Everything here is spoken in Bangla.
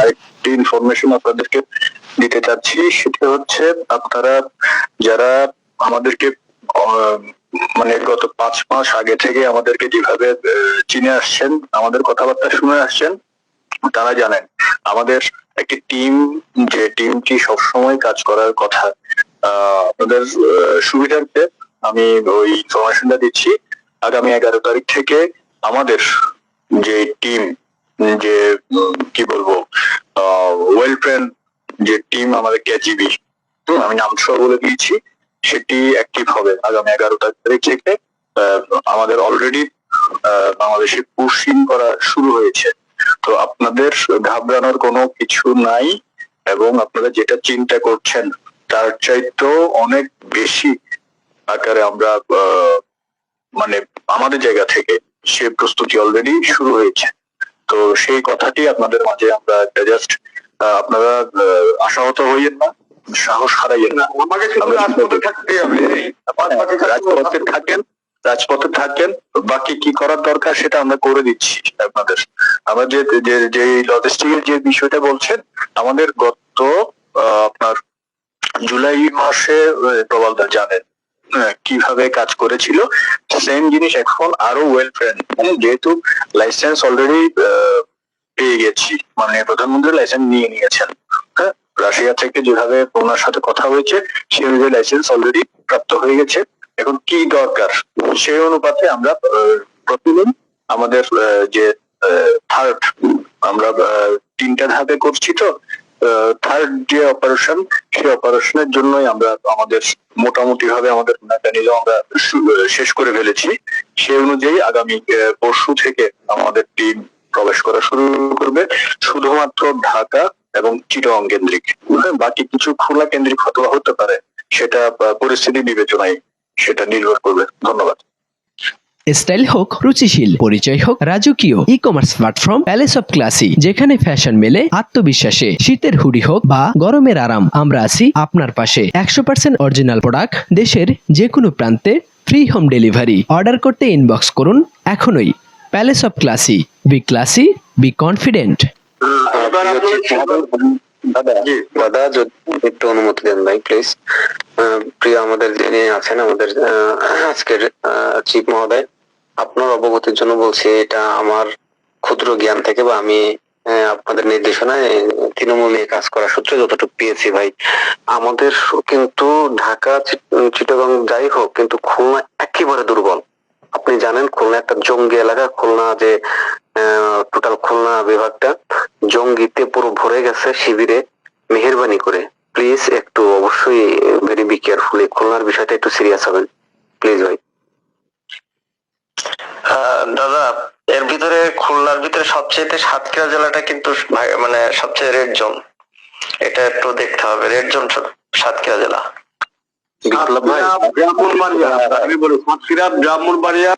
আরেকটি ইনফরমেশন আপনাদেরকে দিতে চাচ্ছি, সেটা হচ্ছে আপনারা যারা আমাদেরকে মানে গত 5 মাস আগে থেকে আমাদেরকে যেভাবে চিনে আসছেন, আমাদের কথাবার্তা শুনে আসছেন, তারা জানেন আমাদের একটি টিম, যে টিমটি সবসময় কাজ করার কথা। আপনাদের সুবিধার্থে আমি ওই ইনফরমেশনটা দিচ্ছি। আগামী 11 তারিখ থেকে আমাদের যে টিম, যে কি বলবো, ওয়েল ট্রেন যে টিম আমাদের কেজিবি, আমি নাম সহ বলে দিয়েছি, সেটি অ্যাক্টিভ হবে আগামী 11 তারিখ থেকে। আমাদের অলরেডি বাংলাদেশে পুশিং করা শুরু হয়েছে। তো আপনাদের ঘাবড়ানোর কোনো কিছু নাই, এবং আপনারা যেটা চিন্তা করছেন তার চাইতেও অনেক বেশি আকারে আমরা মানে আমাদের জায়গা থেকে সে প্রস্তুতি অলরেডি শুরু হয়েছে। তো সেই কথাটি আপনাদের মাঝে আমরা জাস্ট, আপনারা আশাহত হইয়েন না, সাহস হারাইয়েন না। আমাকে রাজপথে থাকতে হবে, রাজপথে থাকেন, রাজপথে থাকেন, বাকি কি করার দরকার সেটা আমরা করে দিচ্ছি আপনাদের। আমরা যে লজিস্টিকের যে বিষয়টা বলছেন, আমাদের গত আপনার জুলাই মাসে প্রবালদা জানেন কিভাবে কাজ করেছিল, সেম জিনিস এখন আরো ওয়েল ফ্রেন্ড, যেহেতু লাইসেন্স অলরেডি পেয়ে গেছি, মানে প্রধানমন্ত্রী লাইসেন্স নিয়ে নিয়েছেন। হ্যাঁ, রাশিয়া থেকে যেভাবে ওনার সাথে কথা হয়েছে সেই অনুযায়ী লাইসেন্স অলরেডি প্রাপ্ত হয়ে গেছে। এখন কি দরকার সেই অনুপাতে আমরা প্রতিদিন আমাদের যে থার্ড, আমরা 3টা ধাপে করছি, তো থার্ড যে অপারেশন, সেই অপারেশনের জন্যই আমরা আমাদের মোটামুটি ভাবে আমাদের মেকানিজম আমরা শেষ করে ফেলেছি। সেই অনুযায়ী আগামী পরশু থেকে আমাদের টিম প্রবেশ করা শুরু করবে, শুধুমাত্র ঢাকা এবং চিটাগং কেন্দ্রিক। বাকি কিছু খোলা কেন্দ্রিক হতে পারে, সেটা পরিস্থিতি বিবেচনায় সেটা নির্ভর করবে। ধন্যবাদ। স্টাইল হোক রুচিশীল, পরিচয় হোক রাজকীয়, e commerce platform palace of classy, যেখানে ফ্যাশন মেলে আত্মবিশ্বাসে। শীতের হুডি হোক বা গরমের আরাম, আমরা আছি আপনার পাশে। 100% অরিজিনাল প্রোডাক্ট, দেশের যে কোনো প্রান্তে, ফ্রি হোম ডেলিভারি। অর্ডার করতে ইনবক্স করুন এখনই। Palace of classy, B classy, be confident. দাদা যদি একটু অনুমতি দেন ভাই প্লিজ। প্রিয় আমাদের যিনি আছেন, আমাদের আজকের চিফ মহোদয়, আপনার অবগতির জন্য বলছি, এটা আমার ক্ষুদ্র জ্ঞান থেকে বা আমি আপনাদের নির্দেশনায় তৃণমূলে কাজ করার সূত্রে যতটুকু পেয়েছি ভাই, আমাদের কিন্তু ঢাকা চিটাগং যাই হোক, কিন্তু খুলনা একেবারে দুর্বল। আপনি জানেন খুলনা একটা জঙ্গি এলাকা, খুলনা যে টোটাল খুলনা বিভাগটা জঙ্গিতে পুরো ভরে গেছে শিবিরে। মেহেরবানি করে প্লিজ একটু অবশ্যই ভেরি বি কেয়ারফুলি খুলনার বিষয়টা একটু সিরিয়াস হবেন প্লিজ ভাই। দাদা, এর ভিতরে খুলনার ভিতরে সবচেয়ে সাতক্ষীরা জেলাটা কিন্তু মানে সবচেয়ে রেড জোন, এটা একটু দেখতে হবে। রেড জোন সাতক্ষীরা জেলা। বিপ্লব ভাই, ব্রাহ্মণবাড়িয়া, আমি বলি সাতক্ষীরা, ব্রাহ্মণবাড়িয়া